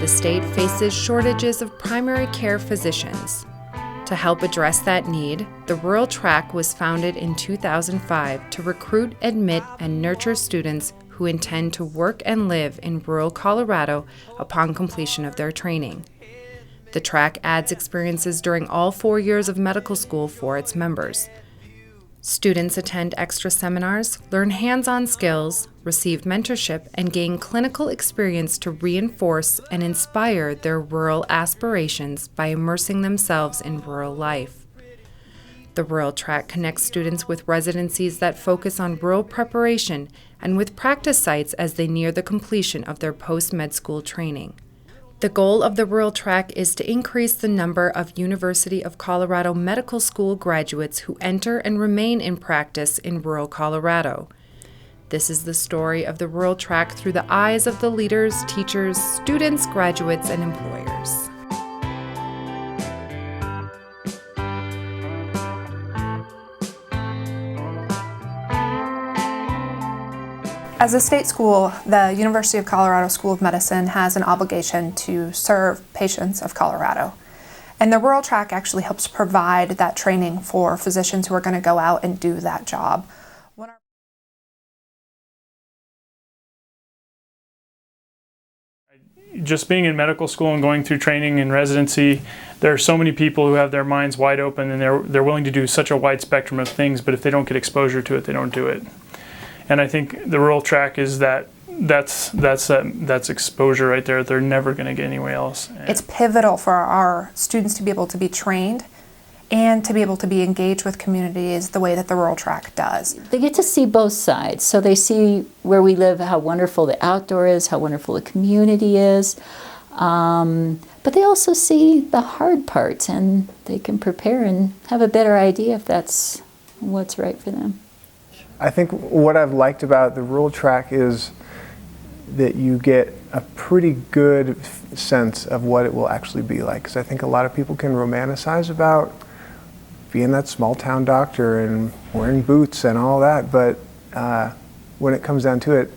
state faces shortages of primary care physicians. To help address that need, the Rural Track was founded in 2005 to recruit, admit, and nurture students who intend to work and live in rural Colorado upon completion of their training. The track adds experiences during all 4 years of medical school for its members. Students attend extra seminars, learn hands-on skills, receive mentorship, and gain clinical experience to reinforce and inspire their rural aspirations by immersing themselves in rural life. The Rural Track connects students with residencies that focus on rural preparation and with practice sites as they near the completion of their post-med school training. The goal of the Rural Track is to increase the number of University of Colorado Medical School graduates who enter and remain in practice in rural Colorado. This is the story of the Rural Track through the eyes of the leaders, teachers, students, graduates, and employers. As a state school, the University of Colorado School of Medicine has an obligation to serve patients of Colorado. And the Rural Track actually helps provide that training for physicians who are going to go out and do that job. Just being in medical school and going through training and residency, there are so many people who have their minds wide open and they're willing to do such a wide spectrum of things, but if they don't get exposure to it, they don't do it. And I think the Rural Track is that's exposure right there. They're never going to get anywhere else. It's pivotal for our students to be able to be trained and to be able to be engaged with communities the way that the Rural Track does. They get to see both sides. So they see where we live, how wonderful the outdoor is, how wonderful the community is. But they also see the hard parts, and they can prepare and have a better idea if that's what's right for them. I think what I've liked about the Rural Track is that you get a pretty good sense of what it will actually be like. Because I think a lot of people can romanticize about being that small town doctor and wearing boots and all that, but when it comes down to it,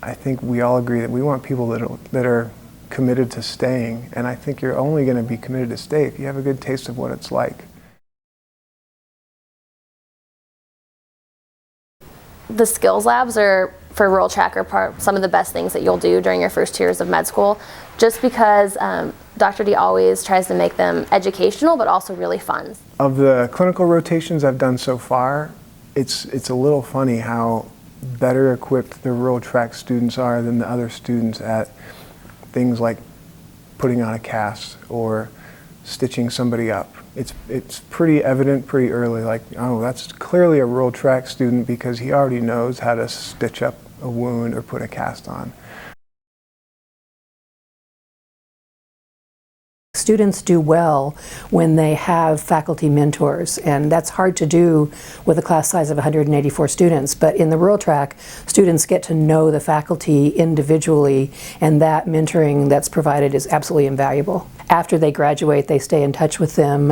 I think we all agree that we want people that are committed to staying, and I think you're only going to be committed to stay if you have a good taste of what it's like. The skills labs are, for Rural Track, are some of the best things that you'll do during your first years of med school, just because Dr. D always tries to make them educational but also really fun. Of the clinical rotations I've done so far, it's a little funny how better equipped the Rural Track students are than the other students at things like putting on a cast or stitching somebody up. It's pretty evident pretty early, like, oh, that's clearly a Rural Track student because he already knows how to stitch up a wound or put a cast on. Students do well when they have faculty mentors, and that's hard to do with a class size of 184 students. But in the Rural Track, students get to know the faculty individually, and that mentoring that's provided is absolutely invaluable. After they graduate, they stay in touch with them.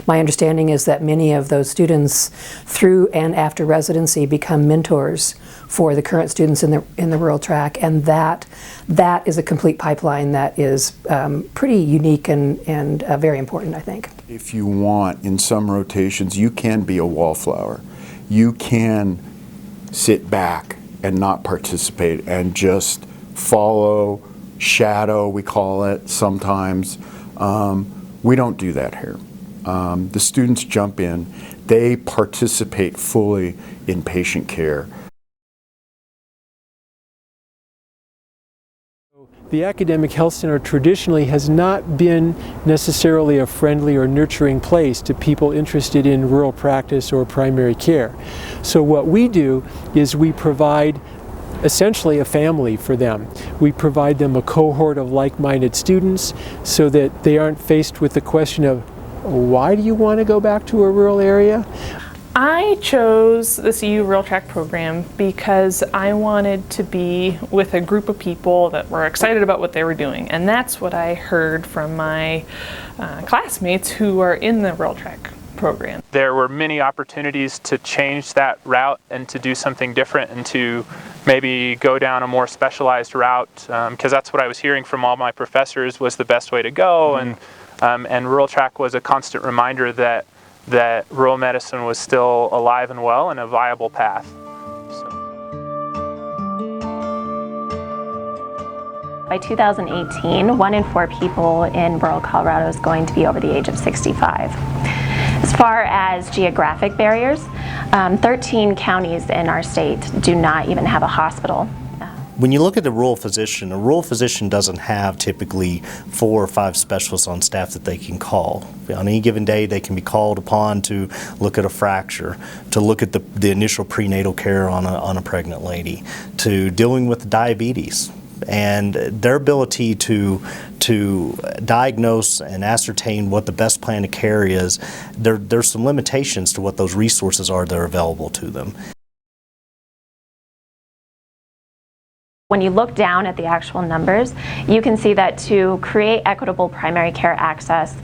My understanding is that many of those students, through and after residency, become mentors for the current students in the Rural Track, and that is a complete pipeline that is pretty unique and very important, I think. If you want, in some rotations, you can be a wallflower. You can sit back and not participate and just follow, shadow, we call it sometimes. We don't do that here. The students jump in, they participate fully in patient care. The Academic Health Center traditionally has not been necessarily a friendly or nurturing place to people interested in rural practice or primary care. So what we do is we provide essentially a family for them. We provide them a cohort of like-minded students so that they aren't faced with the question of, why do you want to go back to a rural area? I chose the CU Rural Track program because I wanted to be with a group of people that were excited about what they were doing, and that's what I heard from my classmates who are in the Rural Track program. There were many opportunities to change that route and to do something different and to maybe go down a more specialized route, because that's what I was hearing from all my professors was the best way to go. And Rural Track was a constant reminder that rural medicine was still alive and well and a viable path. By 2018, 1 in 4 people in rural Colorado is going to be over the age of 65. As far as geographic barriers, 13 counties in our state do not even have a hospital. When you look at a rural physician doesn't have typically 4 or 5 specialists on staff that they can call. On any given day, they can be called upon to look at a fracture, to look at the initial prenatal care on a pregnant lady, to dealing with diabetes. And their ability to diagnose and ascertain what the best plan of care is, there's some limitations to what those resources are that are available to them. When you look down at the actual numbers, you can see that to create equitable primary care access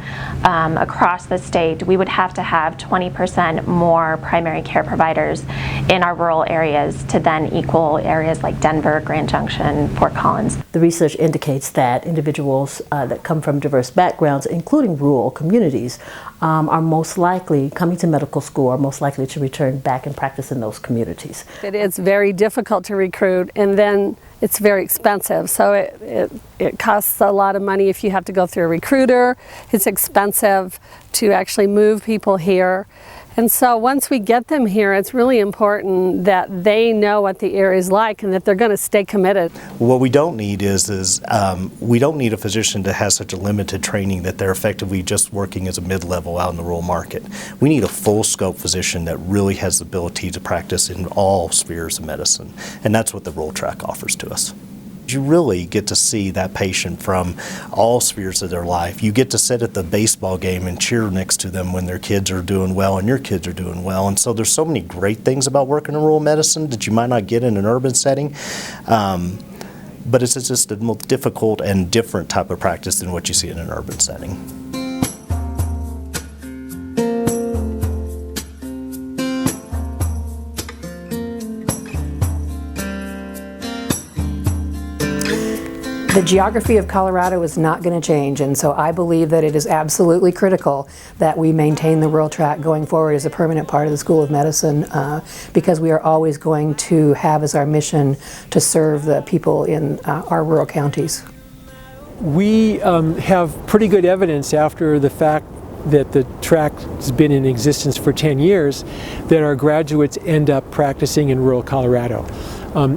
across the state, we would have to have 20% more primary care providers in our rural areas to then equal areas like Denver, Grand Junction, Fort Collins. The research indicates that individuals that come from diverse backgrounds, including rural communities, are most likely coming to medical school, are most likely to return back and practice in those communities. It is very difficult to recruit, and then it's very expensive. So it costs a lot of money if you have to go through a recruiter. It's expensive to actually move people here. And so once we get them here, it's really important that they know what the area is like and that they're going to stay committed. What we don't need is we don't need a physician that has such a limited training that they're effectively just working as a mid-level out in the rural market. We need a full scope physician that really has the ability to practice in all spheres of medicine, and that's what the Rural Track offers to us. You really get to see that patient from all spheres of their life. You get to sit at the baseball game and cheer next to them when their kids are doing well and your kids are doing well. And so there's so many great things about working in rural medicine that you might not get in an urban setting. But it's just a more difficult and different type of practice than what you see in an urban setting. The geography of Colorado is not going to change, and so I believe that it is absolutely critical that we maintain the Rural Track going forward as a permanent part of the School of Medicine, because we are always going to have as our mission to serve the people in our rural counties. We have pretty good evidence after the fact that the track has been in existence for 10 years that our graduates end up practicing in rural Colorado.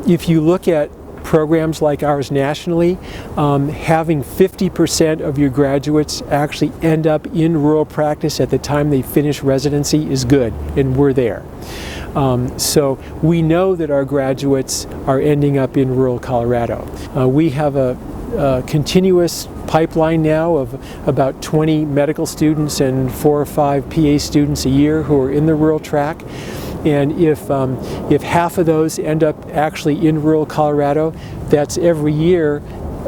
If you look at programs like ours nationally, having 50% of your graduates actually end up in rural practice at the time they finish residency is good, and we're there. So we know that our graduates are ending up in rural Colorado. We have a continuous pipeline now of about 20 medical students and 4 or 5 PA students a year who are in the Rural Track. And if half of those end up actually in rural Colorado, that's every year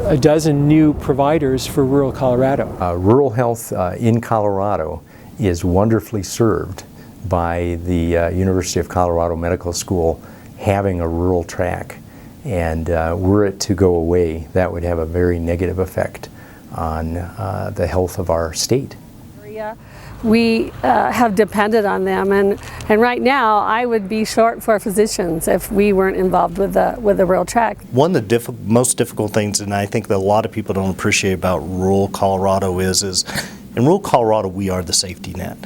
a dozen new providers for rural Colorado. Rural health in Colorado is wonderfully served by the University of Colorado Medical School having a rural track. And were it to go away, that would have a very negative effect on the health of our state. We have depended on them, and right now I would be short for physicians if we weren't involved with the Rural Track. One of the most difficult things, and I think that a lot of people don't appreciate about rural Colorado is in rural Colorado we are the safety net.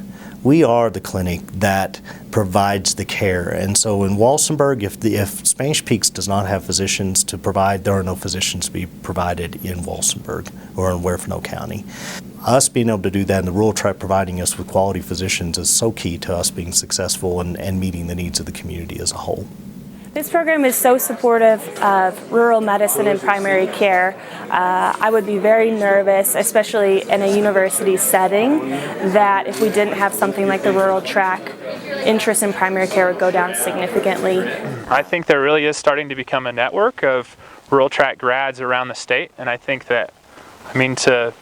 We are the clinic that provides the care, and so in Walsenburg, if Spanish Peaks does not have physicians to provide, there are no physicians to be provided in Walsenburg or in Huerfano County. Us being able to do that and the Rural Track providing us with quality physicians is so key to us being successful and meeting the needs of the community as a whole. This program is so supportive of rural medicine and primary care. I would be very nervous, especially in a university setting, that if we didn't have something like the Rural Track, interest in primary care would go down significantly. I think there really is starting to become a network of Rural Track grads around the state, and I think that, to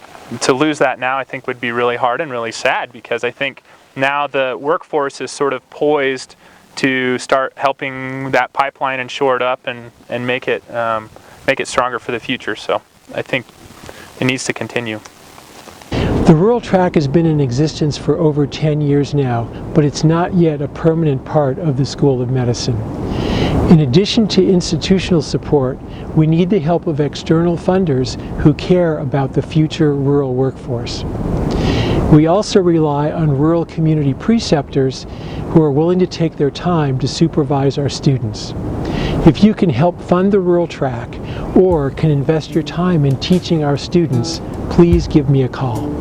to lose that now, I think, would be really hard and really sad, because I think now the workforce is sort of poised to start helping that pipeline and shore it up and make it stronger for the future. So I think it needs to continue. The rural track has been in existence for over 10 years now, but it's not yet a permanent part of the School of Medicine. In addition to institutional support, we need the help of external funders who care about the future rural workforce. We also rely on rural community preceptors who are willing to take their time to supervise our students. If you can help fund the rural track or can invest your time in teaching our students, please give me a call.